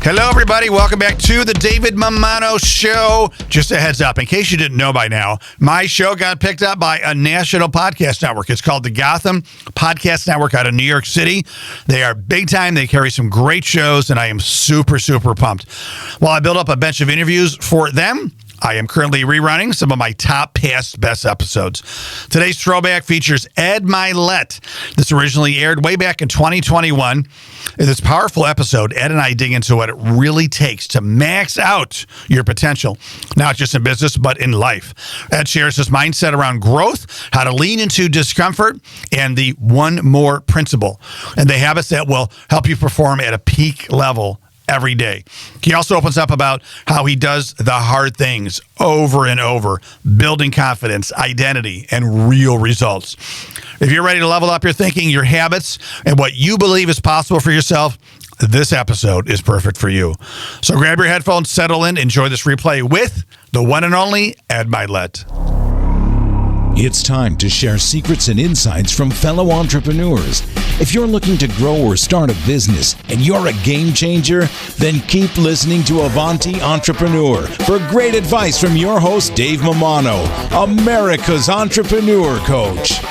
Hello, everybody. Welcome back to the David Mammano Show. Just a heads up, in case you didn't know by now, my show got picked up by a national podcast network. It's called the Gotham Podcast Network out of New York City. They are big time. They carry some great shows, and I am super, super pumped. While I build up a bunch of interviews for them, I am currently rerunning some of my top past best episodes. Today's throwback features Ed Mylett. This originally aired way back in 2021. In this powerful episode, Ed and I dig into what it really takes to max out your potential, not just in business, but in life. Ed shares his mindset around growth, how to lean into discomfort, and the one more principle, and the habits that will help you perform at a peak level every day. He also opens up about how he does the hard things over and over, building confidence, identity, and real results. If you're ready to level up your thinking, your habits, and what you believe is possible for yourself, this episode is perfect for you. So grab your headphones, settle in, enjoy this replay with the one and only Ed Mylett. It's time to share secrets and insights from fellow entrepreneurs. If you're looking to grow or start a business and you're a game changer, then keep listening to Avanti Entrepreneur for great advice from your host, Dave Mammano, America's Entrepreneur Coach.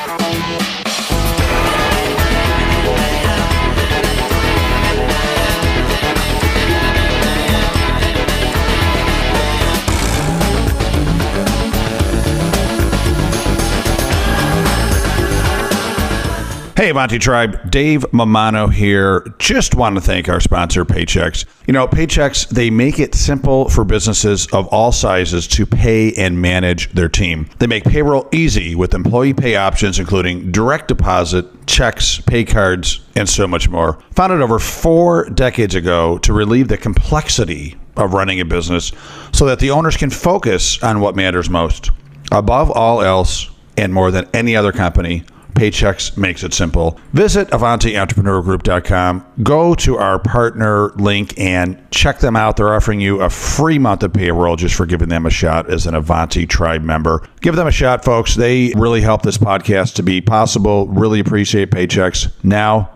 Hey, Avanti Tribe, Dave Mammano here. Just want to thank our sponsor, Paychex. You know, Paychex, they make it simple for businesses of all sizes to pay and manage their team. They make payroll easy with employee pay options, including direct deposit, checks, pay cards, and so much more. Founded over 4 decades ago to relieve the complexity of running a business so that the owners can focus on what matters most. Above all else, and more than any other company, Paychex makes it simple. Visit AvantiEntrepreneurGroup.com. Go to our partner link and check them out. They're offering you a free month of payroll just for giving them a shot as an Avanti Tribe member. Give them a shot, folks. They really help this podcast to be possible. Really appreciate Paychex. Now,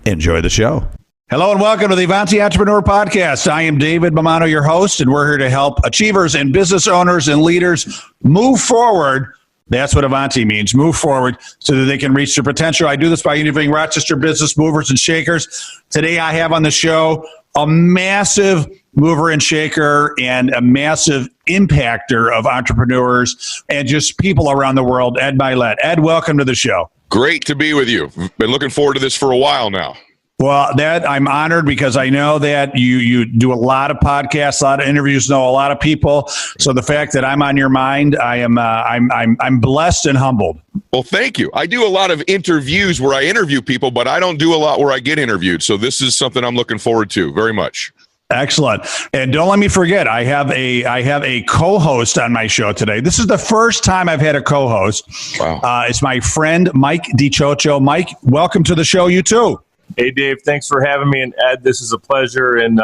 enjoy the show. Hello and welcome to the Avanti Entrepreneur Podcast. I am David Mammano, your host, and we're here to help achievers and business owners and leaders move forward. That's what Avanti means, move forward so that they can reach their potential. I do this by interviewing Rochester business movers and shakers. Today I have on the show a massive mover and shaker and a massive impactor of entrepreneurs and just people around the world, Ed Mylett. Ed, welcome to the show. Great to be with you. Been looking forward to this for a while now. Well, that I'm honored because I know that you do a lot of podcasts, a lot of interviews, know a lot of people. So the fact that I'm on your mind, I'm blessed and humbled. Well, thank you. I do a lot of interviews where I interview people, but I don't do a lot where I get interviewed. So this is something I'm looking forward to very much. Excellent. And don't let me forget, I have a co-host on my show today. This is the first time I've had a co-host. Wow. It's my friend, Mike DiCioccio. Mike, welcome to the show, you too. Hey, Dave, thanks for having me. And Ed, this is a pleasure and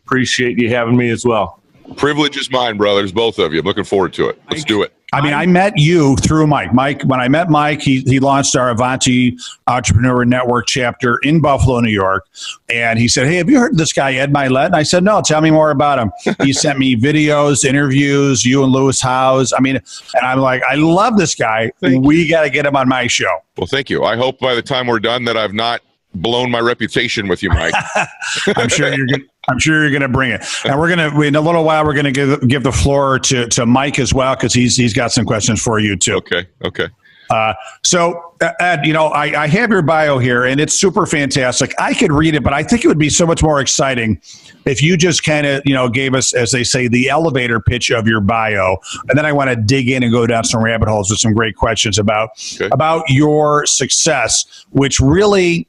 appreciate you having me as well. Privilege is mine, brothers, both of you. I'm looking forward to it. Let's do it. I mean, I met you through Mike. Mike, when I met Mike, he launched our Avanti Entrepreneur Network chapter in Buffalo, New York. And he said, hey, have you heard of this guy, Ed Mylett? And I said, no, tell me more about him. He sent me videos, interviews, you and Lewis Howes. I mean, and I'm like, I love this guy. We got to get him on my show. Well, thank you. I hope by the time we're done that I've not blown my reputation with you, Mike. I'm sure you're going to bring it. And in a little while, we're going to give the floor to Mike as well, because he's got some questions for you too. Okay. So Ed, I have your bio here and it's super fantastic. I could read it, but I think it would be so much more exciting if you just kind of, gave us, as they say, the elevator pitch of your bio. And then I want to dig in and go down some rabbit holes with some great questions about your success, which really,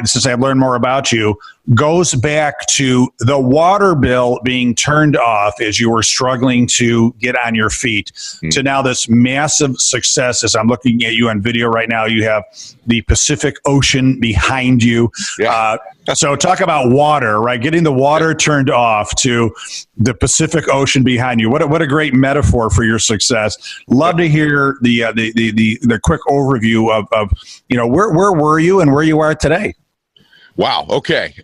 since I've learned more about you, goes back to the water bill being turned off as you were struggling to get on your feet to now this massive success. As I'm looking at you on video right now, you have the Pacific Ocean behind you. Yeah. So talk about water, right? Getting the water turned off to the Pacific Ocean behind you. What a great metaphor for your success. Love to hear the quick overview of where were you and where you are today. Wow. Okay.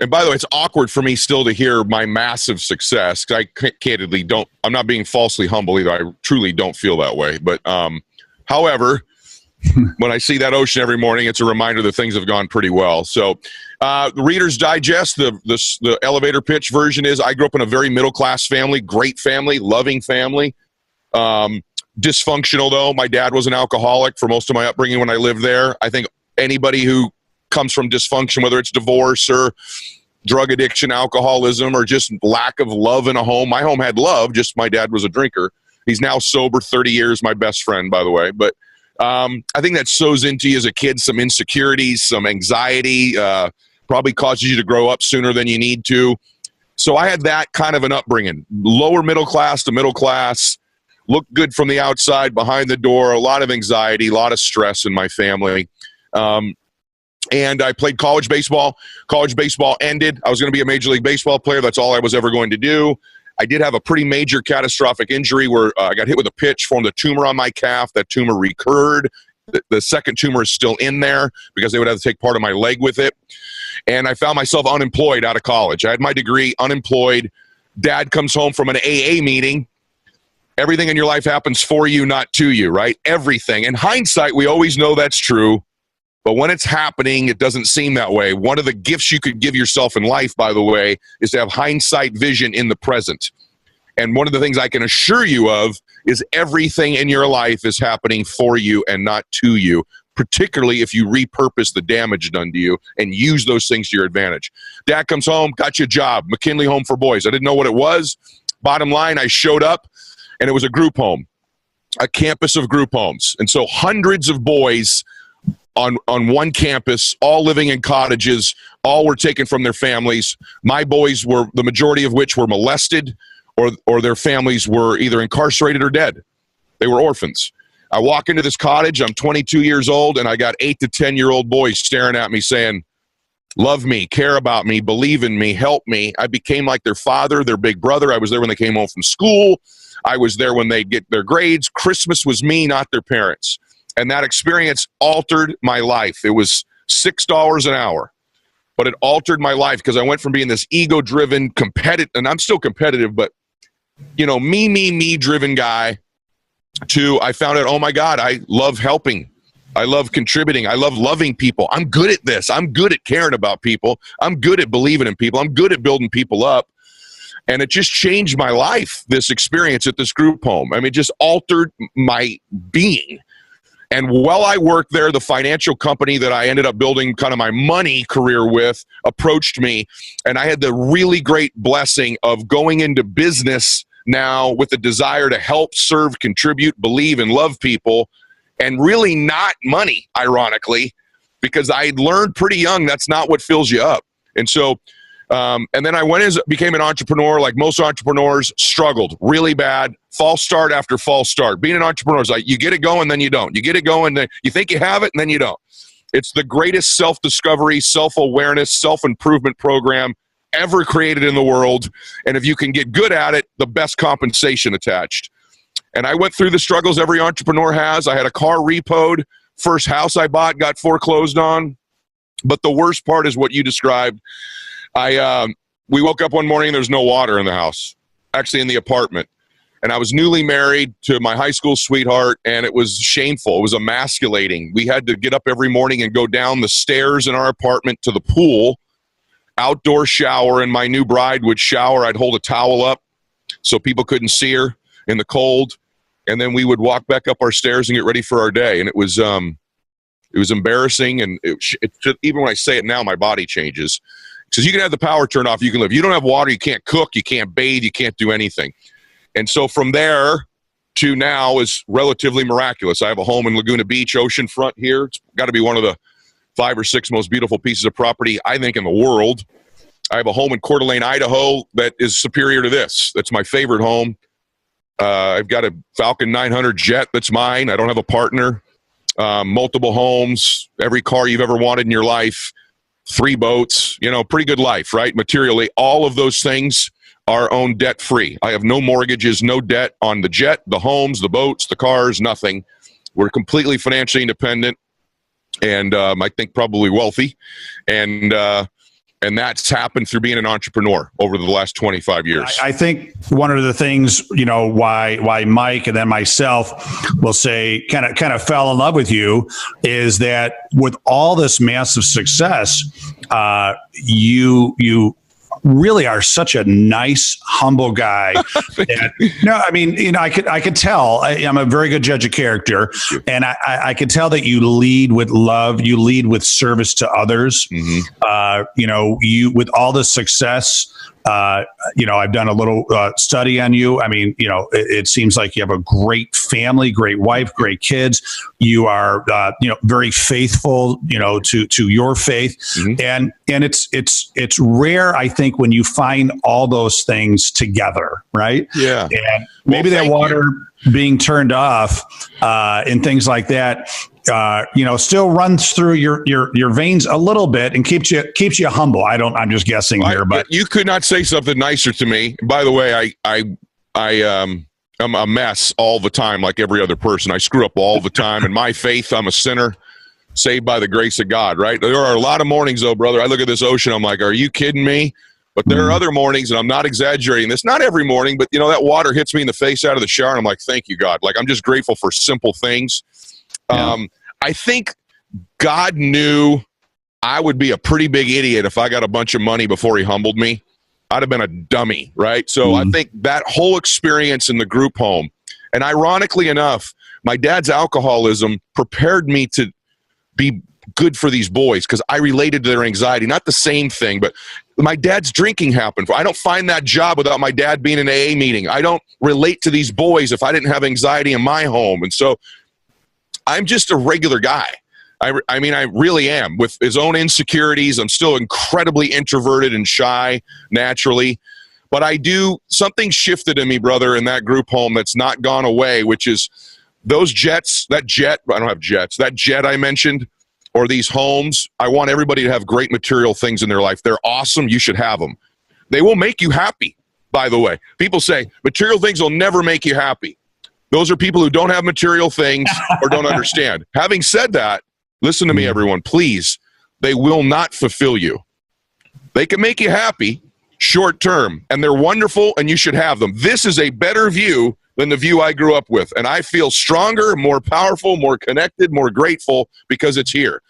And by the way, it's awkward for me still to hear my massive success. I candidly don't, I'm not being falsely humble either. I truly don't feel that way. But however, when I see that ocean every morning, it's a reminder that things have gone pretty well. So the Reader's Digest, the elevator pitch version is, I grew up in a very middle-class family, great family, loving family. Dysfunctional, though. My dad was an alcoholic for most of my upbringing when I lived there. I think anybody who comes from dysfunction, whether it's divorce or drug addiction, alcoholism, or just lack of love in a home. My home had love, just my dad was a drinker. He's now sober 30 years, my best friend, by the way. But I think that sows into you as a kid some insecurities, some anxiety, probably causes you to grow up sooner than you need to. So I had that kind of an upbringing, lower middle class to middle class, looked good from the outside, behind the door, a lot of anxiety, a lot of stress in my family. And I played college baseball. College baseball ended. I was going to be a Major League Baseball player. That's all I was ever going to do. I did have a pretty major catastrophic injury where I got hit with a pitch, formed a tumor on my calf. That tumor recurred. The second tumor is still in there because they would have to take part of my leg with it. And I found myself unemployed out of college. I had my degree, unemployed. Dad comes home from an AA meeting. Everything in your life happens for you, not to you, right? Everything. In hindsight, we always know that's true. But when it's happening, it doesn't seem that way. One of the gifts you could give yourself in life, by the way, is to have hindsight vision in the present. And one of the things I can assure you of is everything in your life is happening for you and not to you, particularly if you repurpose the damage done to you and use those things to your advantage. Dad comes home, got you a job, McKinley Home for Boys. I didn't know what it was. Bottom line, I showed up, and it was a group home, a campus of group homes. And so hundreds of boys on one campus, all living in cottages, all were taken from their families. My boys were, the majority of which were molested, or their families were either incarcerated or dead. They were orphans. I walk into this cottage, I'm 22 years old, and I got 8 to 10-year-old boys staring at me saying, love me, care about me, believe in me, help me. I became like their father, their big brother. I was there when they came home from school. I was there when they'd get their grades. Christmas was me, not their parents. And that experience altered my life. It was $6 an hour, but it altered my life because I went from being this ego-driven, competitive, and I'm still competitive, but, you know, me driven guy to, I found out, oh my God, I love helping. I love contributing. I love loving people. I'm good at this. I'm good at caring about people. I'm good at believing in people. I'm good at building people up. And it just changed my life, this experience at this group home. I mean, it just altered my being. And while I worked there, the financial company that I ended up building kind of my money career with approached me. And I had the really great blessing of going into business now with the desire to help, serve, contribute, believe, and love people. And really not money, ironically, because I learned pretty young that's not what fills you up. And so, and then I became an entrepreneur. Like most entrepreneurs, struggled really bad. False start after false start. Being an entrepreneur is like, you get it going, then you don't. You get it going, then you think you have it, and then you don't. It's the greatest self-discovery, self-awareness, self-improvement program ever created in the world. And if you can get good at it, the best compensation attached. And I went through the struggles every entrepreneur has. I had a car repoed. First house I bought got foreclosed on. But the worst part is what you described. We woke up one morning and there's no water in the house, actually in the apartment. And I was newly married to my high school sweetheart, and it was shameful. It was emasculating. We had to get up every morning and go down the stairs in our apartment to the pool, outdoor shower, and my new bride would shower. I'd hold a towel up so people couldn't see her in the cold. And then we would walk back up our stairs and get ready for our day. And it was embarrassing. And even when I say it now, my body changes. Because you can have the power turned off, you can live. You don't have water, you can't cook, you can't bathe, you can't do anything. And so from there to now is relatively miraculous. I have a home in Laguna Beach, oceanfront here. It's got to be one of the 5 or 6 most beautiful pieces of property, I think, in the world. I have a home in Coeur d'Alene, Idaho that is superior to this. That's my favorite home. I've got a Falcon 900 jet that's mine. I don't have a partner. Multiple homes, every car you've ever wanted in your life, 3 boats, pretty good life, right? Materially, all of those things are owned debt-free. I have no mortgages, no debt on the jet, the homes, the boats, the cars, nothing. We're completely financially independent and I think probably wealthy. And And that's happened through being an entrepreneur over the last 25 years. I think one of the things, why Mike and then myself will say kind of fell in love with you is that with all this massive success, you really are such a nice, humble guy. I could tell. I'm a very good judge of character, and I could tell that you lead with love. You lead with service to others. You with all the success. I've done a little study on you. It seems like you have a great family, great wife, great kids. You are, very faithful, to your faith, and it's rare, I think, when you find all those things together, right? Yeah. And maybe that water being turned off and things like that. Still runs through your veins a little bit and keeps you humble. I'm just guessing here, but you could not say something nicer to me. By the way, I'm a mess all the time, like every other person. I screw up all the time. In my faith, I'm a sinner, saved by the grace of God. Right? There are a lot of mornings, though, brother. I look at this ocean. I'm like, are you kidding me? But there are other mornings, and I'm not exaggerating this. Not every morning, but that water hits me in the face out of the shower, and I'm like, thank you, God. Like, I'm just grateful for simple things. Yeah. I think God knew I would be a pretty big idiot if I got a bunch of money before he humbled me. I'd have been a dummy, right? So I think that whole experience in the group home, and ironically enough, my dad's alcoholism prepared me to be good for these boys because I related to their anxiety. Not the same thing, but my dad's drinking happened. I don't find that job without my dad being in an AA meeting. I don't relate to these boys if I didn't have anxiety in my home. And so I'm just a regular guy. I really am. With his own insecurities, I'm still incredibly introverted and shy naturally. But something shifted in me, brother, in that group home that's not gone away, which is those jets, I don't have jets, that jet I mentioned, or these homes. I want everybody to have great material things in their life. They're awesome. You should have them. They will make you happy, by the way. People say material things will never make you happy. Those are people who don't have material things or don't understand. Having said that, listen to me, everyone, please. They will not fulfill you. They can make you happy short term, and they're wonderful, and you should have them. This is a better view than the view I grew up with, and I feel stronger, more powerful, more connected, more grateful because it's here.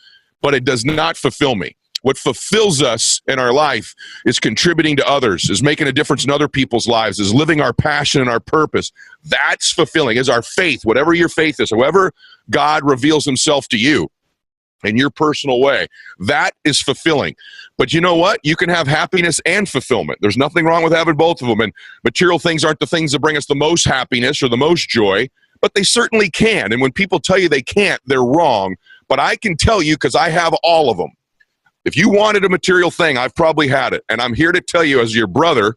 But it does not fulfill me. What fulfills us in our life is contributing to others, is making a difference in other people's lives, is living our passion and our purpose. That's fulfilling, is our faith, whatever your faith is, however God reveals himself to you in your personal way. That is fulfilling. But you know what? You can have happiness and fulfillment. There's nothing wrong with having both of them. And material things aren't the things that bring us the most happiness or the most joy, but they certainly can. And when people tell you they can't, they're wrong. But I can tell you, because I have all of them. If you wanted a material thing, I've probably had it. And I'm here to tell you as your brother,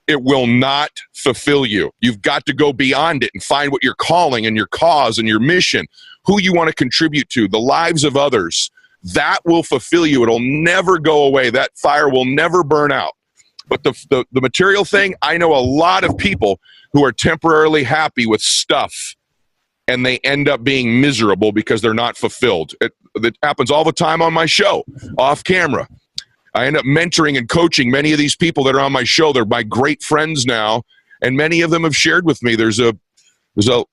it will not fulfill you. You've got to go beyond it and find what your calling and your cause and your mission, who you want to contribute to, the lives of others. That will fulfill you. It'll never go away. That fire will never burn out. But the material thing, I know a lot of people who are temporarily happy with stuff, and they end up being miserable because they're not fulfilled. It happens all the time on my show, off camera. I end up mentoring and coaching many of these people that are on my show. They're my great friends now, and many of them have shared with me there's a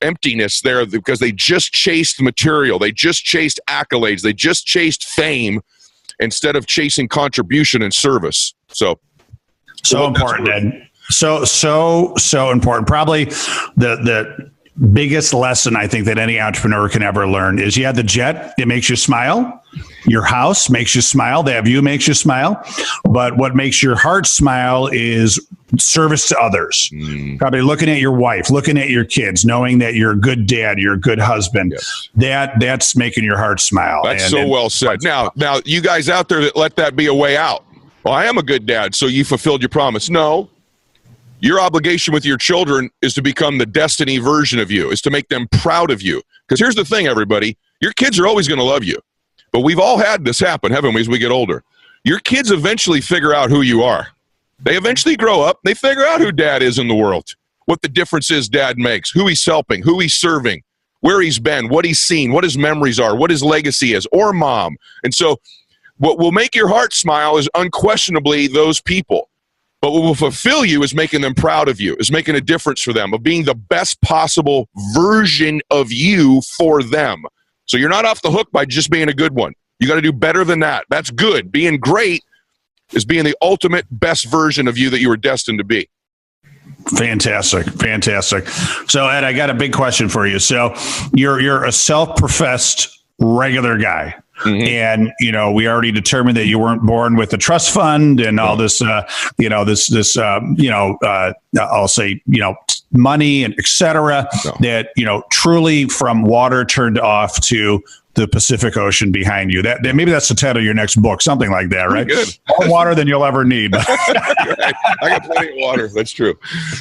emptiness there because they just chased material. They just chased accolades. They just chased fame instead of chasing contribution and service. So important, Ed. So important. Probably the biggest lesson I think that any entrepreneur can ever learn is the jet, it makes you smile. Your house makes you smile. That view makes you smile. But what makes your heart smile is service to others. Probably looking at your wife, looking at your kids, knowing that you're a good dad, you're a good husband. Yes. That's making your heart smile. That's well said. Now, you guys out there that let that be a way out. Well, I am a good dad, so you fulfilled your promise. No. Your obligation with your children is to become the destiny version of you, is to make them proud of you. Because here's the thing, everybody. Your kids are always going to love you. But we've all had this happen, haven't we, as we get older? Your kids eventually figure out who you are. They eventually grow up. They figure out who dad is in the world, what the difference is dad makes, who he's helping, who he's serving, where he's been, what he's seen, what his memories are, what his legacy is, or mom. And so What will make your heart smile is unquestionably those people. But what will fulfill you is making them proud of you, is making a difference for them, of being the best possible version of you for them. So you're not off the hook by just being a good one. You got to do better than that. That's good. Being great is being the ultimate best version of you that you were destined to be. Fantastic. So Ed, I got a big question for you. So you're a self-professed regular guy. Mm-hmm. And, we already determined that you weren't born with a trust fund and all this, I'll say, money and et cetera, that, truly from water turned off to the Pacific Ocean behind you. That maybe that's the title of your next book, something like that, right? Good. More water than you'll ever need. Right. I got plenty of water. That's true.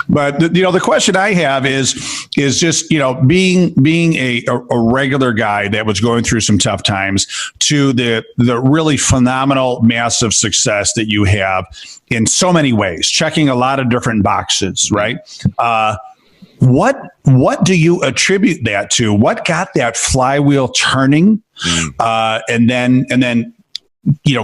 But the question I have is just being a regular guy that was going through some tough times to the really phenomenal, massive success that you have in so many ways, checking a lot of different boxes, right? What do you attribute that to? What got that flywheel turning, and then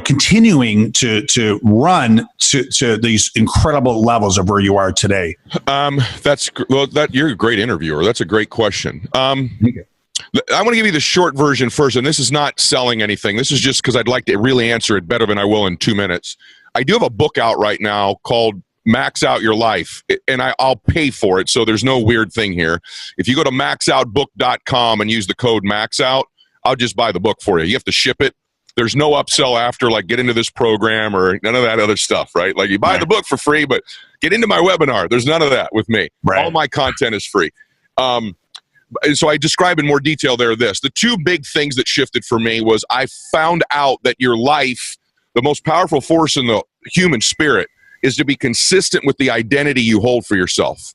continuing to run to these incredible levels of where you are today? You're a great interviewer. That's a great question. I want to give you the short version first, and this is not selling anything. This is just because I'd like to really answer it better than I will in 2 minutes. I do have a book out right now called Max Out Your Life, and I'll pay for it, so there's no weird thing here. If you go to maxoutbook.com and use the code MAXOUT, I'll just buy the book for you. You have to ship it. There's no upsell after, like get into this program or none of that other stuff, right? Like you buy the book for free, but get into my webinar. There's none of that with me. Right. All my content is free. So I describe in more detail there this. The two big things that shifted for me was I found out that your life, the most powerful force in the human spirit, is to be consistent with the identity you hold for yourself,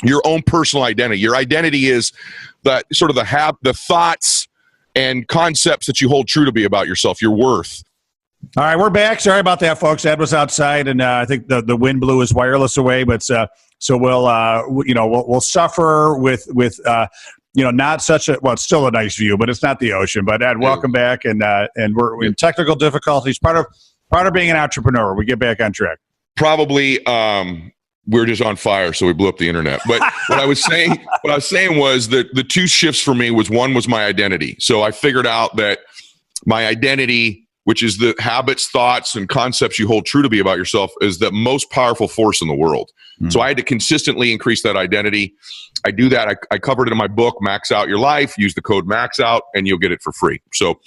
your own personal identity. Your identity is the sort of the thoughts and concepts that you hold true to be about yourself, your worth. All right, we're back. Sorry about that, folks. Ed was outside, and I think the wind blew his wireless away. But so we'll suffer with not such a it's still a nice view, but it's not the ocean. But Ed, welcome back, and we're in technical difficulties. Part of being an entrepreneur. We get back on track. Probably we're just on fire, so we blew up the internet. But what I was saying was that the two shifts for me was one was my identity. So I figured out that my identity, which is the habits, thoughts, and concepts you hold true to be about yourself, is the most powerful force in the world. Mm-hmm. So I had to consistently increase that identity. I do that. I covered it in my book, Max Out Your Life. Use the code MAXOUT, and you'll get it for free. So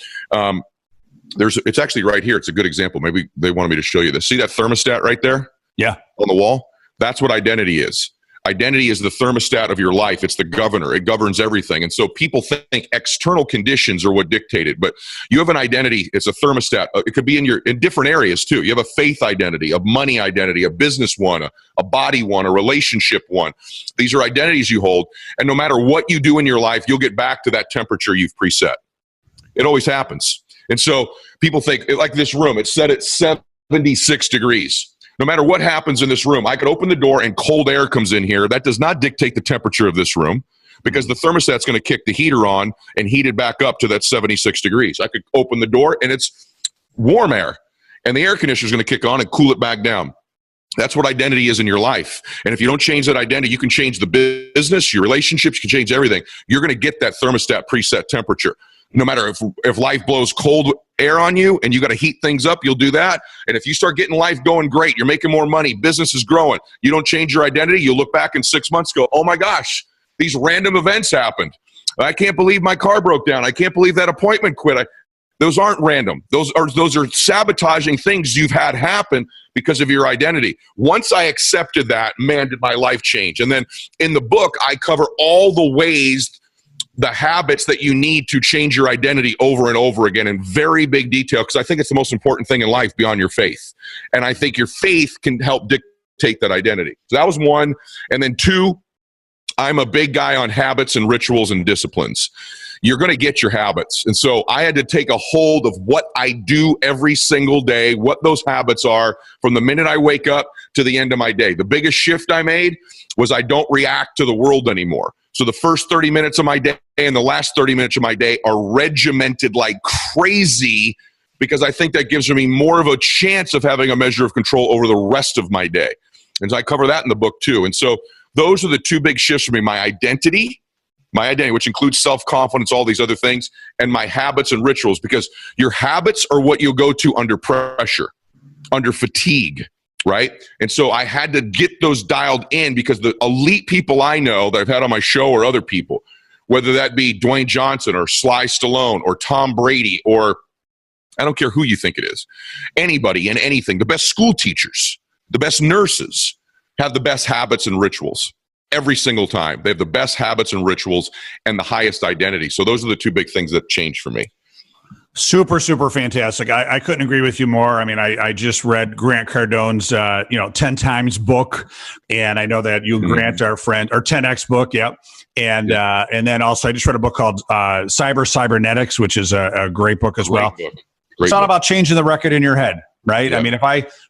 it's actually right here. It's a good example. Maybe they wanted me to show you this. See that thermostat right there? Yeah. On the wall? That's what identity is. Identity is the thermostat of your life. It's the governor. It governs everything. And so people think external conditions are what dictate it, but you have an identity. It's a thermostat. It could be in different areas too. You have a faith identity, a money identity, a business one, a body one, a relationship one. These are identities you hold. And no matter what you do in your life, you'll get back to that temperature you've preset. It always happens. And so people think, like this room, it's set at 76 degrees. No matter what happens in this room, I could open the door and cold air comes in here. That does not dictate the temperature of this room because the thermostat's going to kick the heater on and heat it back up to that 76 degrees. I could open the door and it's warm air and the air conditioner is going to kick on and cool it back down. That's what identity is in your life. And if you don't change that identity, you can change the business, your relationships, you can change everything. You're going to get that thermostat preset temperature. No matter if life blows cold air on you and you got to heat things up, you'll do that. And if you start getting life going great, you're making more money, business is growing, you don't change your identity, you'll look back in 6 months and go, oh my gosh, these random events happened. I can't believe my car broke down. I can't believe that appointment quit. Those aren't random. Those are sabotaging things you've had happen because of your identity. Once I accepted that, man, did my life change. And then in the book, I cover all the ways, the habits that you need to change your identity over and over again in very big detail, because I think it's the most important thing in life beyond your faith. And I think your faith can help dictate that identity. So that was one. And then two, I'm a big guy on habits and rituals and disciplines. You're going to get your habits. And so I had to take a hold of what I do every single day, what those habits are from the minute I wake up to the end of my day. The biggest shift I made was I don't react to the world anymore. So the first 30 minutes of my day and the last 30 minutes of my day are regimented like crazy because I think that gives me more of a chance of having a measure of control over the rest of my day. And so I cover that in the book too. And so those are the two big shifts for me: my identity, which includes self-confidence, all these other things, and my habits and rituals, because your habits are what you'll go to under pressure, under fatigue, right? And so I had to get those dialed in, because the elite people I know that I've had on my show, or other people, whether that be Dwayne Johnson or Sly Stallone or Tom Brady, or I don't care who you think it is, anybody and anything, the best school teachers, the best nurses have the best habits and rituals. Every single time. They have the best habits and rituals and the highest identity. So those are the two big things that changed for me. Super, super fantastic. I couldn't agree with you more. I mean, I just read Grant Cardone's, 10 times book. And I know that you, Grant, our friend, or 10X book. Yep. And then also I just read a book called Cybernetics, which is a great book as well. It's all about changing the record in your head, right? Yep. I mean,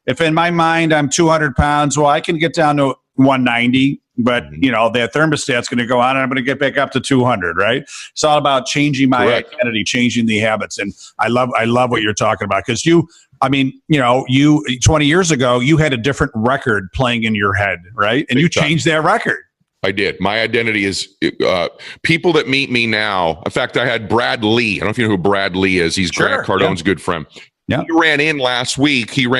if in my mind I'm 200 pounds, well, I can get down to 190. But, that thermostat's going to go on and I'm going to get back up to 200, right? It's all about changing my identity, changing the habits. And I love what you're talking about, because you 20 years ago, you had a different record playing in your head, right? And you changed that record. I did. My identity is people that meet me now. In fact, I had Brad Lee. I don't know if you know who Brad Lee is. He's Grant Cardone's good friend. Yeah. He ran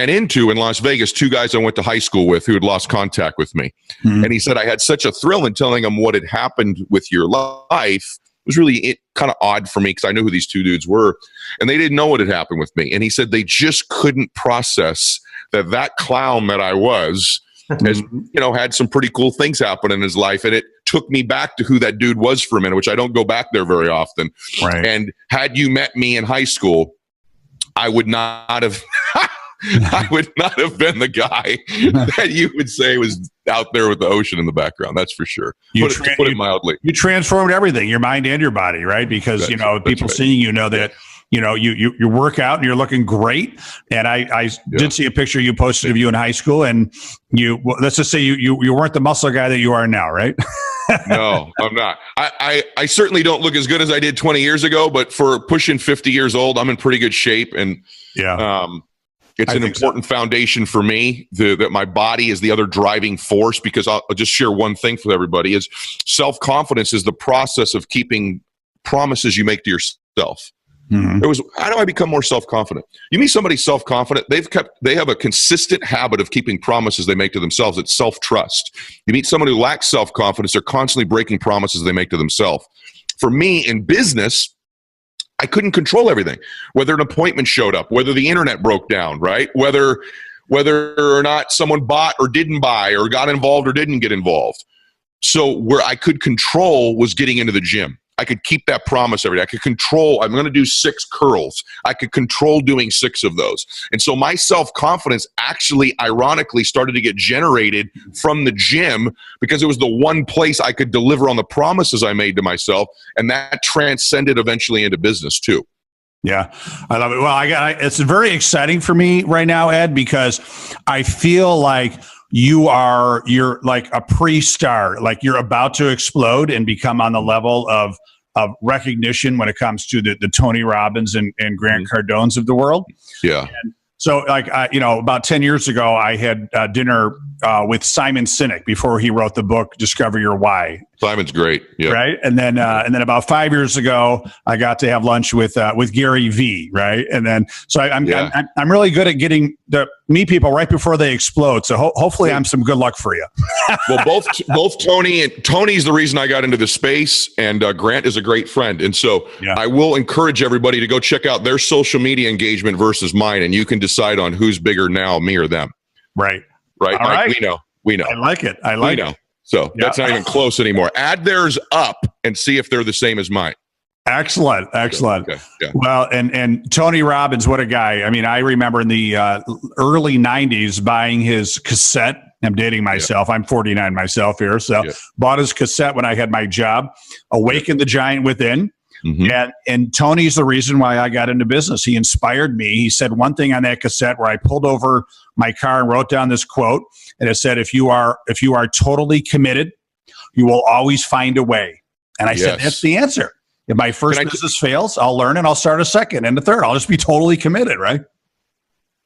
into in Las Vegas 2 guys I went to high school with who had lost contact with me. Mm-hmm. And he said, I had such a thrill in telling him what had happened with your life. It was really kind of odd for me, because I knew who these 2 dudes were, and they didn't know what had happened with me. And he said they just couldn't process that clown that I was has, had some pretty cool things happen in his life. And it took me back to who that dude was for a minute, which I don't go back there very often. Right. And had you met me in high school, I would not have been the guy that you would say was out there with the ocean in the background. That's for sure. To put it mildly. You transformed everything, your mind and your body, right? Because, people seeing you know that, you work out and you're looking great. And I did see a picture you posted of you in high school, and let's just say you weren't the muscle guy that you are now, right? No, I'm not. I certainly don't look as good as I did 20 years ago, but for pushing 50 years old, I'm in pretty good shape. And it's an important foundation for me that my body is the other driving force, because I'll just share one thing with everybody: is self-confidence is the process of keeping promises you make to yourself. Mm-hmm. How do I become more self-confident? You meet somebody self-confident, they have a consistent habit of keeping promises they make to themselves. It's self-trust. You meet someone who lacks self-confidence, they're constantly breaking promises they make to themselves. For me, in business, I couldn't control everything. Whether an appointment showed up, whether the internet broke down, right? Whether or not someone bought or didn't buy, or got involved or didn't get involved. So where I could control was getting into the gym. I could keep that promise every day. I could control, I'm going to do 6 curls. I could control doing 6 of those. And so my self-confidence actually, ironically, started to get generated from the gym, because it was the one place I could deliver on the promises I made to myself. And that transcended eventually into business too. Yeah, I love it. Well, it's very exciting for me right now, Ed, because I feel like you're like a pre-star, like you're about to explode and become on the level of recognition when it comes to the Tony Robbins and Grant Cardones of the world. Yeah. And so about 10 years ago, I had dinner with Simon Sinek before he wrote the book, Discover Your Why. Simon's great. Yeah. Right. And then about 5 years ago, I got to have lunch with Gary V. Right. And then, so I'm really good at getting to meet people right before they explode. So hopefully I'm some good luck for you. Well, both Tony's the reason I got into this space, and Grant is a great friend. And so I will encourage everybody to go check out their social media engagement versus mine. And you can decide on who's bigger now, me or them. Right. Right. All right. We know. I like it. We know. So that's not even close anymore. Add theirs up and see if they're the same as mine. Excellent. Okay. Yeah. Well, and Tony Robbins, what a guy. I mean, I remember in the early 90s buying his cassette. I'm dating myself. I'm 49 myself here. So bought his cassette when I had my job, Awaken the Giant Within. Mm-hmm. And Tony's the reason why I got into business. He inspired me. He said one thing on that cassette where I pulled over my car and wrote down this quote. And it said, if you are totally committed, you will always find a way. And I said, that's the answer. If my first business fails, I'll learn and I'll start a second and a third. I'll just be totally committed, right?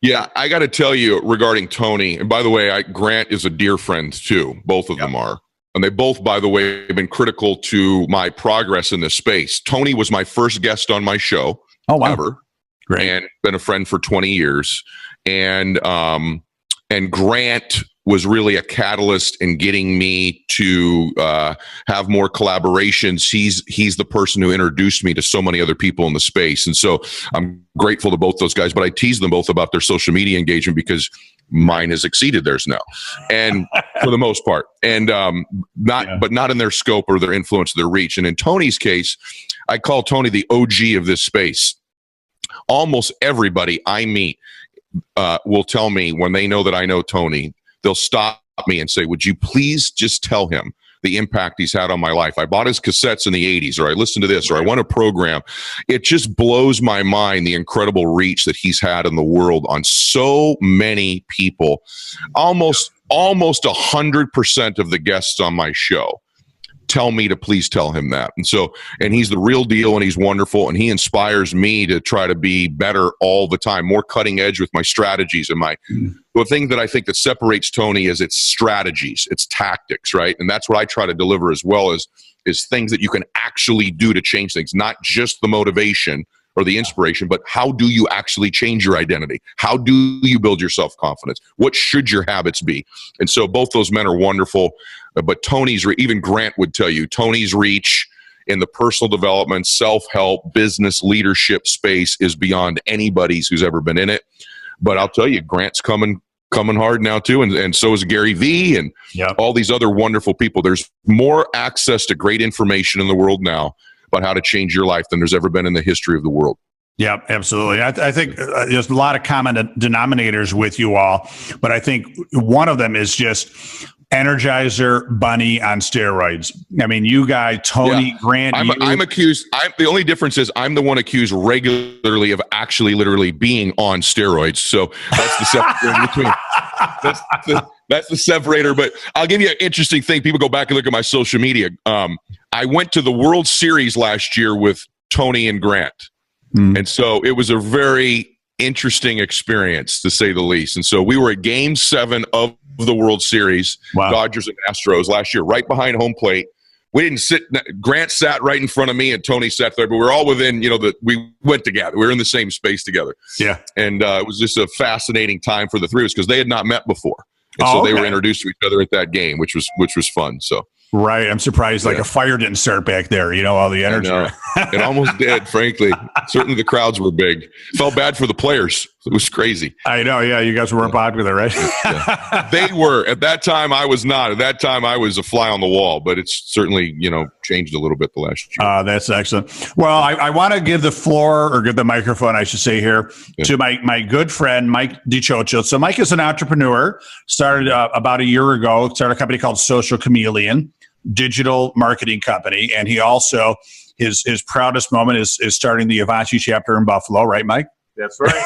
Yeah, I got to tell you regarding Tony, and by the way, Grant is a dear friend too. Both of them are. And they both, by the way, have been critical to my progress in this space. Tony was my first guest on my show ever. Great. And been a friend for 20 years. And Grant was really a catalyst in getting me to have more collaborations. He's the person who introduced me to so many other people in the space. And so I'm grateful to both those guys, but I tease them both about their social media engagement because mine has exceeded theirs now, and for the most part, and but not in their scope or their influence or their reach. And in Tony's case, I call Tony the OG of this space. Almost everybody I meet will tell me when they know that I know Tony, they'll stop me and say, would you please just tell him the impact he's had on my life? I bought his cassettes in the 80s, or I listened to this, or I won a program. It just blows my mind, the incredible reach that he's had in the world on so many people. Almost 100% of the guests on my show tell me to please tell him that. And he's the real deal, and he's wonderful, and he inspires me to try to be better all the time, more cutting edge with my strategies and the thing that I think that separates Tony is its strategies, its tactics, right? And that's what I try to deliver as well, is things that you can actually do to change things, not just the motivation or the inspiration, but how do you actually change your identity? How do you build your self-confidence? What should your habits be? And so both those men are wonderful, but even Grant would tell you, Tony's reach in the personal development, self-help, business leadership space is beyond anybody's who's ever been in it. But I'll tell you, Grant's coming hard now too, and so is Gary Vee and all these other wonderful people. There's more access to great information in the world now about how to change your life than there's ever been in the history of the world. Yeah, absolutely. I think there's a lot of common denominators with you all, but I think one of them is just Energizer Bunny on steroids. I mean, you guys, Tony, Grant. I'm accused. The only difference is I'm the one accused regularly of actually literally being on steroids. So that's the separator between. That's the separator. But I'll give you an interesting thing. People go back and look at my social media. I went to the World Series last year with Tony and Grant. And so it was a very interesting experience, to say the least. And so we were at Game 7 of the World Series, Dodgers and Astros last year, right behind home plate. We didn't sit. Grant sat right in front of me, and Tony sat there. But we were all within, we went together. We were in the same space together. Yeah, and it was just a fascinating time for the three of us because they had not met before, and so they were introduced to each other at that game, which was fun. So. Right. I'm surprised a fire didn't start back there, all the energy. It almost did, frankly. Certainly the crowds were big. Felt bad for the players. It was crazy. I know. Yeah. You guys weren't popular, right? They were. At that time, I was not. At that time, I was a fly on the wall, but it's certainly, changed a little bit the last year. That's excellent. Well, I want to give the floor, or give the microphone, I should say here, to my good friend, Mike DiCioccio. So Mike is an entrepreneur, started about a year ago, started a company called Social Chameleon, digital marketing company. And he also, his proudest moment is starting the Avanti chapter in Buffalo, right, Mike? That's right.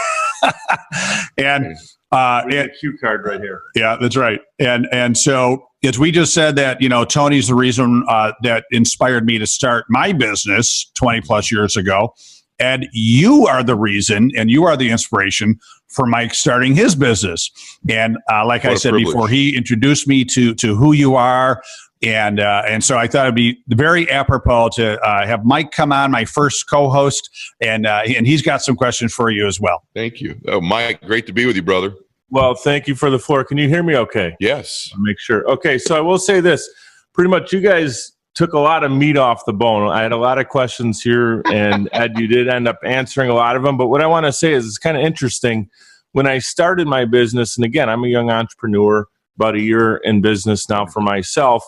And a cue card right here. Yeah, that's right. And so as we just said that, Tony's the reason that inspired me to start my business 20 plus years ago. And you are the reason, and you are the inspiration for Mike starting his business. And like I said before, he introduced me to who you are. And so I thought it'd be very apropos to have Mike come on, my first co-host, and he's got some questions for you as well. Thank you. Oh, Mike, great to be with you, brother. Well, thank you for the floor. Can you hear me okay? Yes. I'll make sure. Okay, so I will say this. Pretty much you guys took a lot of meat off the bone. I had a lot of questions here, and Ed, you did end up answering a lot of them. But what I want to say is it's kind of interesting. When I started my business, and again, I'm a young entrepreneur, about a year in business now for myself,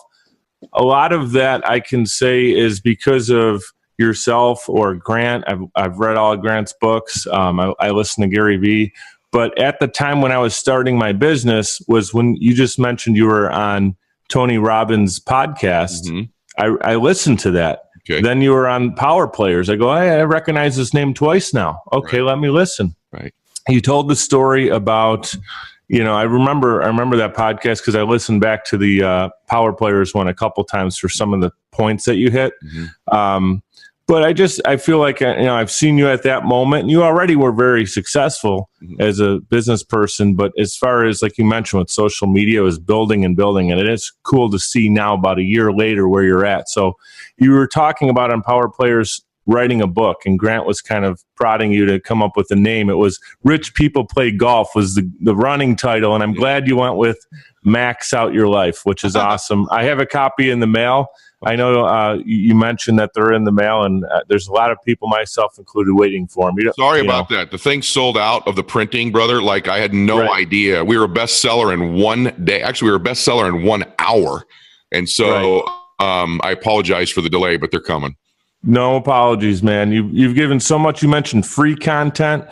a lot of that I can say is because of yourself or Grant. I've read all of Grant's books. I listen to Gary Vee. But at the time when I was starting my business was when you just mentioned you were on Tony Robbins' podcast. Mm-hmm. I listened to that. Okay. Then you were on Power Players. I go, I recognize this name twice now. Okay, right. Let me listen. Right. You told the story about, I remember that podcast because I listened back to the Power Players one a couple times for some of the points that you hit. Mm-hmm. But I feel like, I've seen you at that moment, and you already were very successful as a business person. But as far as, like you mentioned, with social media is building and building, and it is cool to see now about a year later where you're at. So you were talking about Empower Players writing a book, and Grant was kind of prodding you to come up with a name. It was Rich People Play Golf was the running title, and I'm glad you went with Max Out Your Life, which is awesome. I have a copy in the mail. I know you mentioned that they're in the mail, and there's a lot of people, myself included, waiting for them. Sorry about that. The thing sold out of the printing, brother. Like, I had no idea. We were a bestseller in one day. Actually, we were a bestseller in 1 hour. And so I apologize for the delay, but they're coming. No apologies, man. You've given so much. You mentioned free content.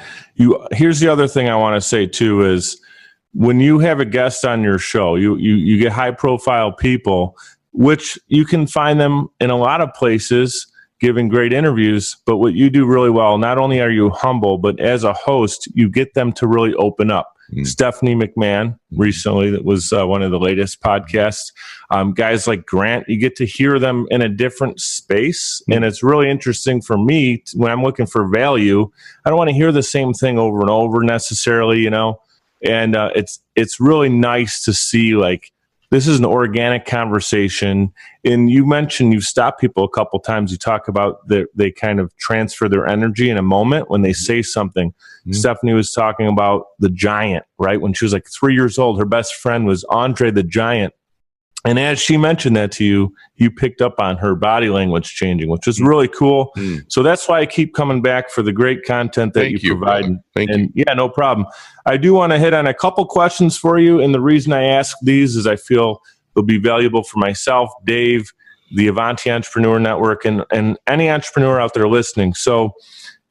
Here's the other thing I want to say too is when you have a guest on your show, you get high profile people, which you can find them in a lot of places giving great interviews. But what you do really well, not only are you humble, but as a host, you get them to really open up. Stephanie McMahon recently, that was one of the latest podcasts. Guys like Grant, you get to hear them in a different space. And it's really interesting for me when I'm looking for value. I don't want to hear the same thing over and over necessarily, and it's really nice to see, like, this is an organic conversation. And you mentioned you've stopped people a couple times. You talk about they kind of transfer their energy in a moment when they say something. Stephanie was talking about the Giant, right? When she was like 3 years old, her best friend was Andre the Giant. And as she mentioned that to you, you picked up on her body language changing, which was really cool. So that's why I keep coming back for the great content that you provide. Thank you. Yeah, no problem. I do want to hit on a couple questions for you. And the reason I ask these is I feel they'll be valuable for myself, Dave, the Avanti Entrepreneur Network, and any entrepreneur out there listening. So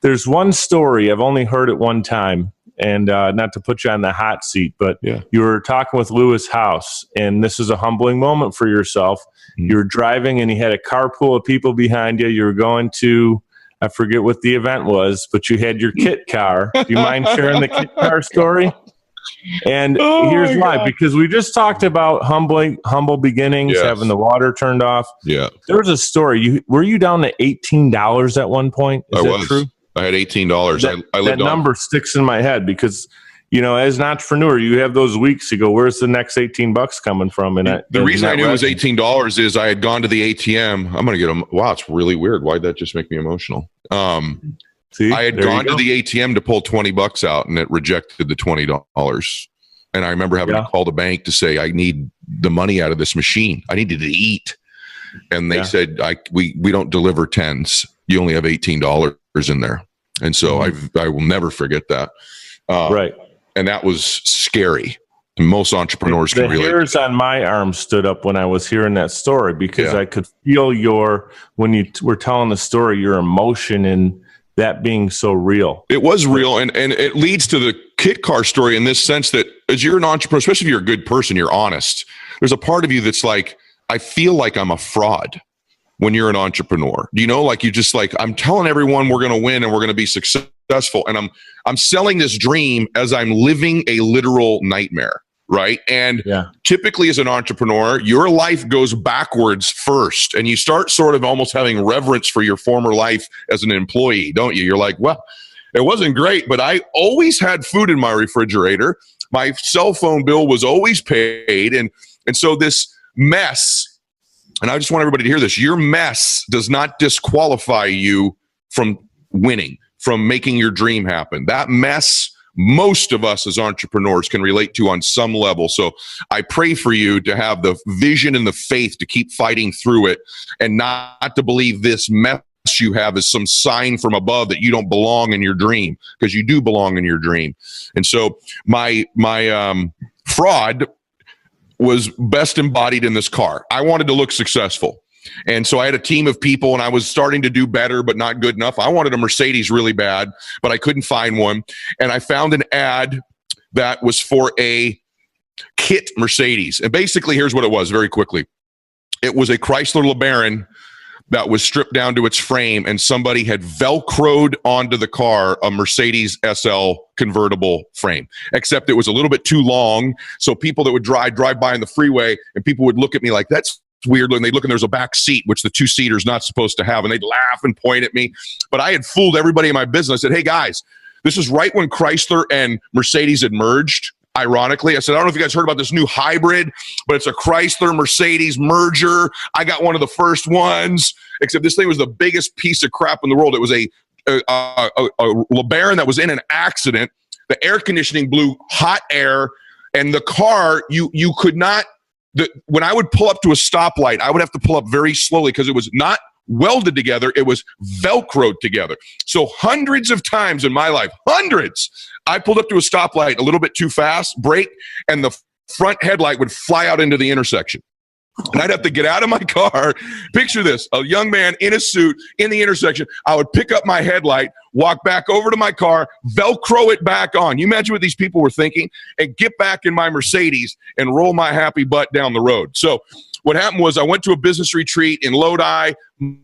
there's one story, I've only heard it one time. And not to put you on the hot seat, but you were talking with Lewis House, and this is a humbling moment for yourself. You were driving, and you had a carpool of people behind you. You were going to, I forget what the event was, but you had your kit car. Do you mind sharing the kit car story? And here's why. Because we just talked about humble beginnings, having the water turned off. Yeah. There was a story. Were you down to $18 at one point? Is that true? I had $18. That number sticks in my head because, as an entrepreneur, you have those weeks. You go, "Where's the next $18 coming from?" And the reason I knew it was $18 is I had gone to the ATM. I'm going to get them. Wow, it's really weird. Why'd that just make me emotional? See, I had gone to the ATM to pull $20 out, and it rejected the $20. And I remember having to call the bank to say, "I need the money out of this machine. I needed to eat." And they said, "We don't deliver tens. You only have $18 in there." And so I will never forget that. Right. And that was scary. Most entrepreneurs can relate. The hairs on my arm stood up when I was hearing that story because I could feel when you were telling the story, your emotion in that being so real. It was real. And it leads to the kit car story in this sense that as you're an entrepreneur, especially if you're a good person, you're honest. There's a part of you that's like, I feel like I'm a fraud. When you're an entrepreneur, like you just like, I'm telling everyone we're going to win and we're going to be successful. And I'm selling this dream as I'm living a literal nightmare. Right. And typically as an entrepreneur, your life goes backwards first and you start sort of almost having reverence for your former life as an employee, don't you? You're like, well, it wasn't great, but I always had food in my refrigerator. My cell phone bill was always paid. And so this mess, and I just want everybody to hear this. Your mess does not disqualify you from winning, from making your dream happen. That mess, most of us as entrepreneurs can relate to on some level. So I pray for you to have the vision and the faith to keep fighting through it and not to believe this mess you have is some sign from above that you don't belong in your dream, because you do belong in your dream. And so my fraud was best embodied in this car. I wanted to look successful. And so I had a team of people and I was starting to do better, but not good enough. I wanted a Mercedes really bad, but I couldn't find one. And I found an ad that was for a kit Mercedes. And basically, here's what it was very quickly. It was a Chrysler LeBaron that was stripped down to its frame, and somebody had Velcroed onto the car a Mercedes SL convertible frame, except it was a little bit too long. So people that would drive by on the freeway, and people would look at me like, that's weird looking. They'd look and there's a back seat, which the two-seater's not supposed to have. And they'd laugh and point at me. But I had fooled everybody in my business. I said, hey, guys, this is right when Chrysler and Mercedes had merged. Ironically, I said, I don't know if you guys heard about this new hybrid, but it's a Chrysler Mercedes merger. I got one of the first ones, except this thing was the biggest piece of crap in the world. It was a LeBaron that was in an accident. The air conditioning blew hot air, and the car, you could not, when I would pull up to a stoplight, I would have to pull up very slowly because it was not welded together. It was Velcroed together. So hundreds of times in my life, I pulled up to a stoplight a little bit too fast, brake, and the front headlight would fly out into the intersection. And I'd have to get out of my car. Picture this, a young man in a suit in the intersection. I would pick up my headlight, walk back over to my car, Velcro it back on. You imagine what these people were thinking? And get back in my Mercedes and roll my happy butt down the road. So what happened was I went to a business retreat in Lodi.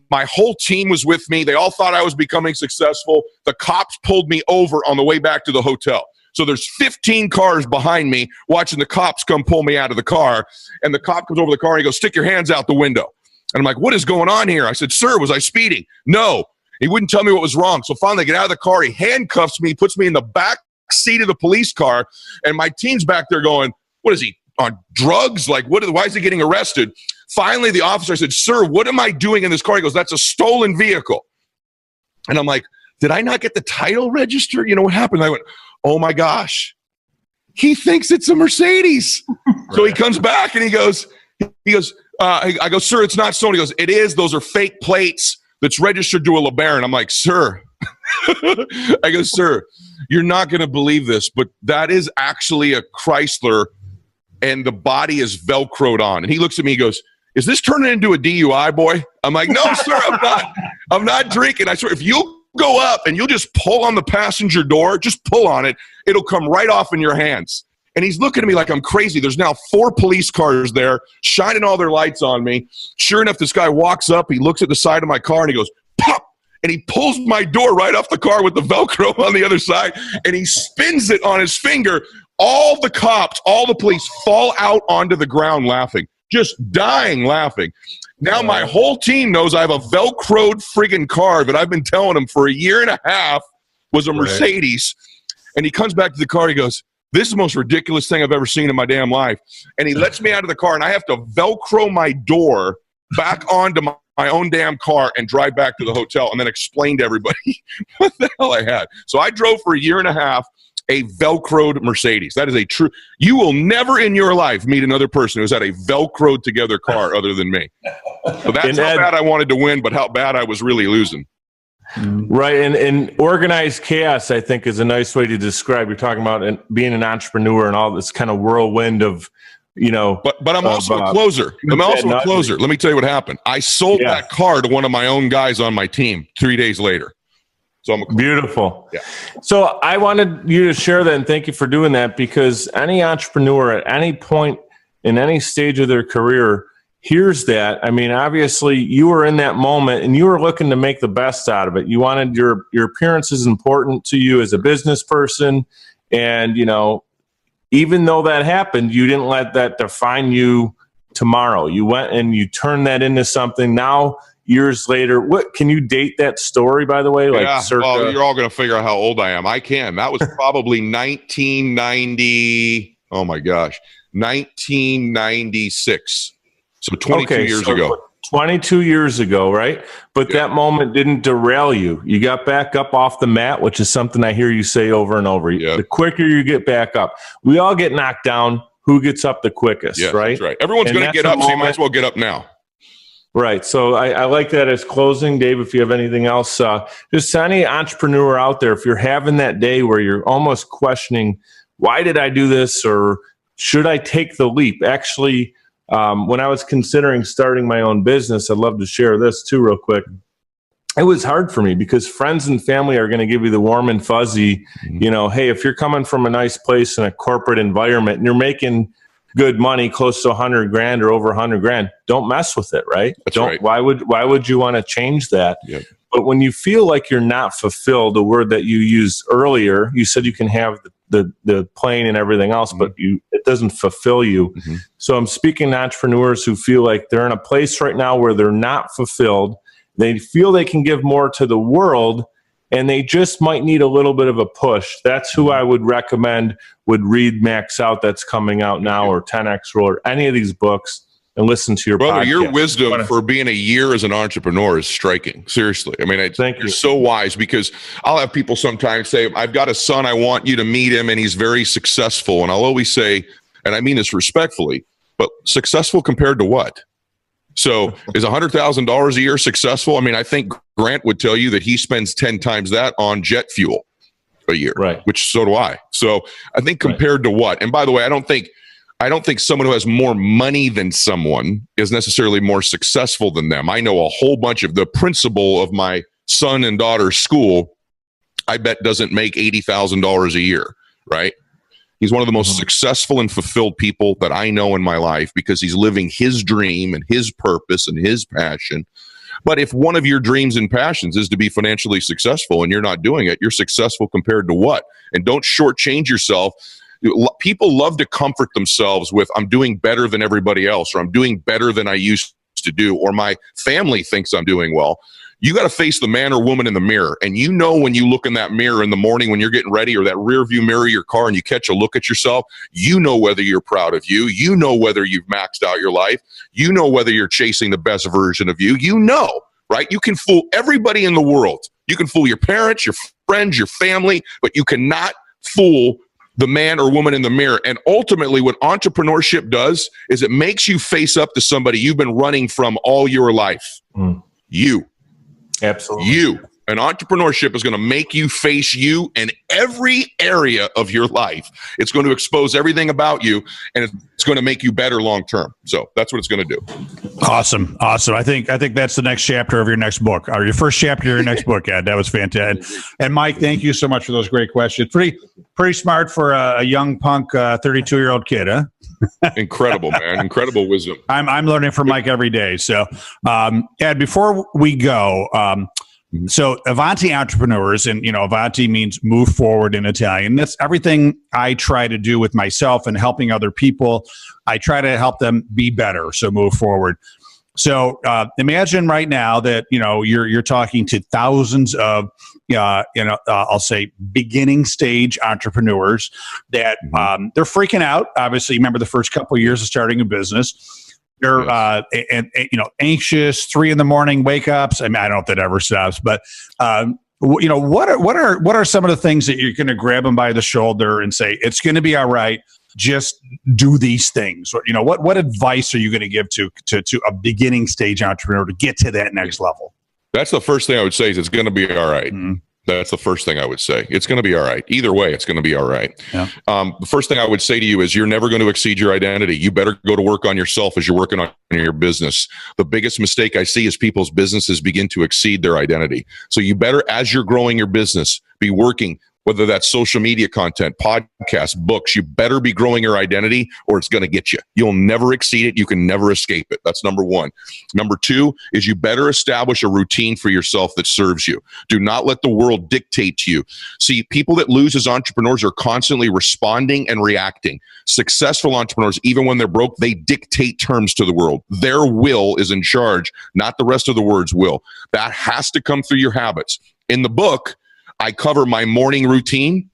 My whole team was with me. They all thought I was becoming successful. The cops pulled me over on the way back to the hotel. So there's 15 cars behind me watching the cops come pull me out of the car. And the cop comes over the car and he goes, stick your hands out the window. And I'm like, what is going on here? I said, sir, was I speeding? No. He wouldn't tell me what was wrong. So finally I get out of the car. He handcuffs me, puts me in the back seat of the police car. And my team's back there going, what is he, on drugs? Like, why is he getting arrested? Finally, the officer said, sir, what am I doing in this car? He goes, that's a stolen vehicle. And I'm like, did I not get the title registered? You know what happened? I went, oh my gosh, he thinks it's a Mercedes. Right. So he comes back and he goes, I go, sir, it's not stolen. He goes, it is. Those are fake plates that's registered to a LeBaron. I'm like, sir, I go, sir, you're not going to believe this, but that is actually a Chrysler and the body is Velcroed on. And he looks at me, he goes, is this turning into a DUI, boy? I'm like, no, sir, I'm not drinking. I swear, if you go up and you'll just pull on the passenger door, just pull on it, it'll come right off in your hands. And he's looking at me like I'm crazy. There's now 4 police cars there shining all their lights on me. Sure enough, this guy walks up, he looks at the side of my car and he goes, pop, and he pulls my door right off the car with the Velcro on the other side and he spins it on his finger. All the cops, all the police fall out onto the ground laughing, just dying laughing. Now my whole team knows I have a Velcroed friggin' car that I've been telling them for a year and a half was a Mercedes. And he comes back to the car, he goes, this is the most ridiculous thing I've ever seen in my damn life. And he lets me out of the car and I have to Velcro my door back onto my own damn car and drive back to the hotel and then explain to everybody what the hell I had. So I drove for a year and a half a Velcroed Mercedes. That is a true, you will never in your life meet another person who's had a Velcroed together car other than me. So that's how bad I wanted to win, but how bad I was really losing. Right. And organized chaos, I think, is a nice way to describe. You're talking about being an entrepreneur and all this kind of whirlwind of, you know. But I'm also a closer. I'm also a closer. Let me tell you what happened. I sold that car to one of my own guys on my team 3 days later. So I'm beautiful. Yeah. So I wanted you to share that, and thank you for doing that, because any entrepreneur at any point in any stage of their career hears that. I mean, obviously you were in that moment and you were looking to make the best out of it. You wanted your appearance is important to you as a business person. And, you know, even though that happened, you didn't let that define you tomorrow. You went and you turned that into something. Now, years later, what can you date that story, by the way? Like, yeah, well, you're all going to figure out how old I am. I can. That was probably 1990. Oh my gosh, 1996. So 22 years ago. 22 years ago, right? But that moment didn't derail you. You got back up off the mat, which is something I hear you say over and over. The quicker you get back up, we all get knocked down. Who gets up the quickest, right? That's right. Everyone's going to get up, so you might as well get up now. Right. So I like that as closing. Dave, if you have anything else, just any entrepreneur out there, if you're having that day where you're almost questioning, why did I do this? Or should I take the leap? Actually, when I was considering starting my own business, I'd love to share this too real quick. It was hard for me because friends and family are going to give you the warm and fuzzy, you know, hey, if you're coming from a nice place in a corporate environment and you're making good money, close to $100,000 or over $100,000, don't mess with it, right? That's right. Why would you want to change that? Yep. But when you feel like you're not fulfilled, the word that you used earlier, you said you can have the plane and everything else, but it doesn't fulfill you. So I'm speaking to entrepreneurs who feel like they're in a place right now where they're not fulfilled. They feel they can give more to the world, and they just might need a little bit of a push. That's who I would recommend would read Max Out, that's coming out now, or 10X Rule, or any of these books, and listen to your brother. podcast. Your wisdom for being a year as an entrepreneur is striking. Seriously. I mean, you're so wise, because I'll have people sometimes say, I've got a son, I want you to meet him, and he's very successful. And I'll always say, and I mean this respectfully, but successful compared to what? So is $100,000 a year successful? I mean, I think Grant would tell you that he spends 10 times that on jet fuel a year, right? Which so do I. So I think compared to what? And by the way, I don't think someone who has more money than someone is necessarily more successful than them. I know a whole bunch of the principal of my son and daughter's school, I bet doesn't make $80,000 a year, right? He's one of the most successful and fulfilled people that I know in my life, because he's living his dream and his purpose and his passion. But if one of your dreams and passions is to be financially successful and you're not doing it, you're successful compared to what? And don't shortchange yourself. People love to comfort themselves with, I'm doing better than everybody else, or I'm doing better than I used to do, or my family thinks I'm doing well. You got to face the man or woman in the mirror. And you know, when you look in that mirror in the morning when you're getting ready, or that rear view mirror of your car, and you catch a look at yourself, you know whether you're proud of you. You know whether you've maxed out your life. You know whether you're chasing the best version of you. You know, right? You can fool everybody in the world. You can fool your parents, your friends, your family, but you cannot fool the man or woman in the mirror. And ultimately, what entrepreneurship does is it makes you face up to somebody you've been running from all your life. You. Absolutely. You. And entrepreneurship is going to make you face you in every area of your life. It's going to expose everything about you, and it's going to make you better long term. So that's what it's going to do. Awesome. I think that's the next chapter of your next book, or your first chapter of your next book, Ed. That was fantastic. And Mike, thank you so much for those great questions. Pretty smart for a young punk 32-year-old kid, huh? Incredible, man. Incredible wisdom. I'm learning from Mike every day. So, Ed, before we go, so Avanti Entrepreneurs, and Avanti means move forward in Italian. That's everything I try to do with myself and helping other people. I try to help them be better, so move forward. So imagine right now that you're talking to thousands of I'll say beginning stage entrepreneurs that they're freaking out. Obviously, remember the first couple of years of starting a business. They're anxious, 3 a.m. wake ups. I mean, I don't know if that ever stops, but what are some of the things that you're going to grab them by the shoulder and say, it's going to be all right, just do these things? What advice are you going to give to a beginning stage entrepreneur to get to that next level? That's the first thing I would say, is it's going to be all right. That's the first thing I would say. It's going to be all right. Either way, it's going to be all right. Yeah. The first thing I would say to you is, you're never going to exceed your identity. You better go to work on yourself as you're working on your business. The biggest mistake I see is people's businesses begin to exceed their identity. So you better, as you're growing your business, be working, whether that's social media content, podcasts, books. You better be growing your identity, or it's going to get you. You'll never exceed it. You can never escape it. That's number one. Number two is, you better establish a routine for yourself that serves you. Do not let the world dictate to you. See, people that lose as entrepreneurs are constantly responding and reacting. Successful entrepreneurs, even when they're broke, they dictate terms to the world. Their will is in charge, not the rest of the world's will. That has to come through your habits. In the book, I cover my morning routine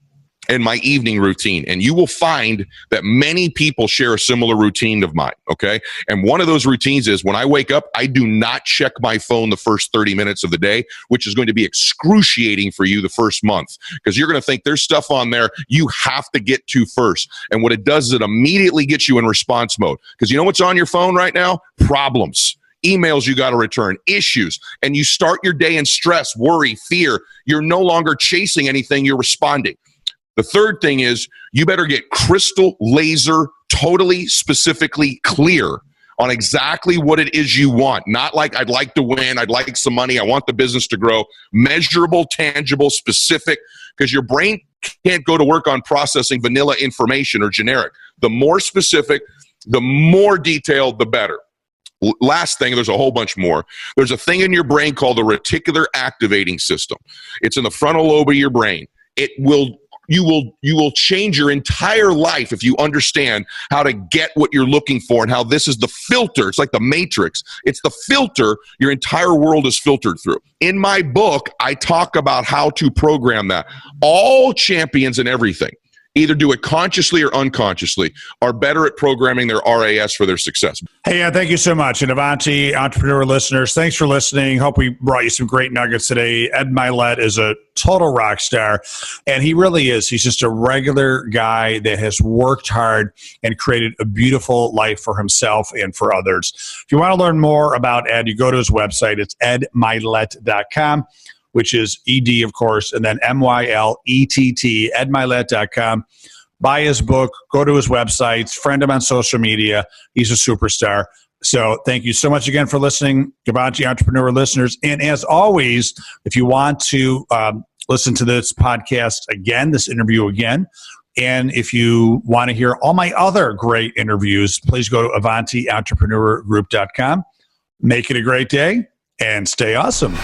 and my evening routine, and you will find that many people share a similar routine of mine, okay? And one of those routines is, when I wake up, I do not check my phone the first 30 minutes of the day, which is going to be excruciating for you the first month, because you're going to think there's stuff on there you have to get to first. And what it does is it immediately gets you in response mode, because you know what's on your phone right now? Problems. Emails you got to return, issues, and you start your day in stress, worry, fear. You're no longer chasing anything, you're responding. The third thing is, you better get crystal laser, totally specifically clear on exactly what it is you want. Not like, I'd like to win, I'd like some money, I want the business to grow. Measurable, tangible, specific, because your brain can't go to work on processing vanilla information or generic. The more specific, the more detailed, the better. Last thing, there's a whole bunch more. There's a thing in your brain called the reticular activating system. It's in the frontal lobe of your brain. you will change your entire life if you understand how to get what you're looking for and how this is the filter. It's like the Matrix. It's the filter your entire world is filtered through. In my book, I talk about how to program that. All champions in everything, either do it consciously or unconsciously, are better at programming their RAS for their success. Hey, thank you so much. And Avanti Entrepreneur listeners, thanks for listening. Hope we brought you some great nuggets today. Ed Mylett is a total rock star, and he really is. He's just a regular guy that has worked hard and created a beautiful life for himself and for others. If you want to learn more about Ed, you go to his website. It's edmylett.com, which is ED, of course, and then MYLETT, edmylett.com. Buy his book, go to his website, friend him on social media. He's a superstar. So thank you so much again for listening, Avanti Entrepreneur listeners. And as always, if you want to listen to this podcast again, this interview again, and if you want to hear all my other great interviews, please go to AvantiEntrepreneurGroup.com. Make it a great day and stay awesome.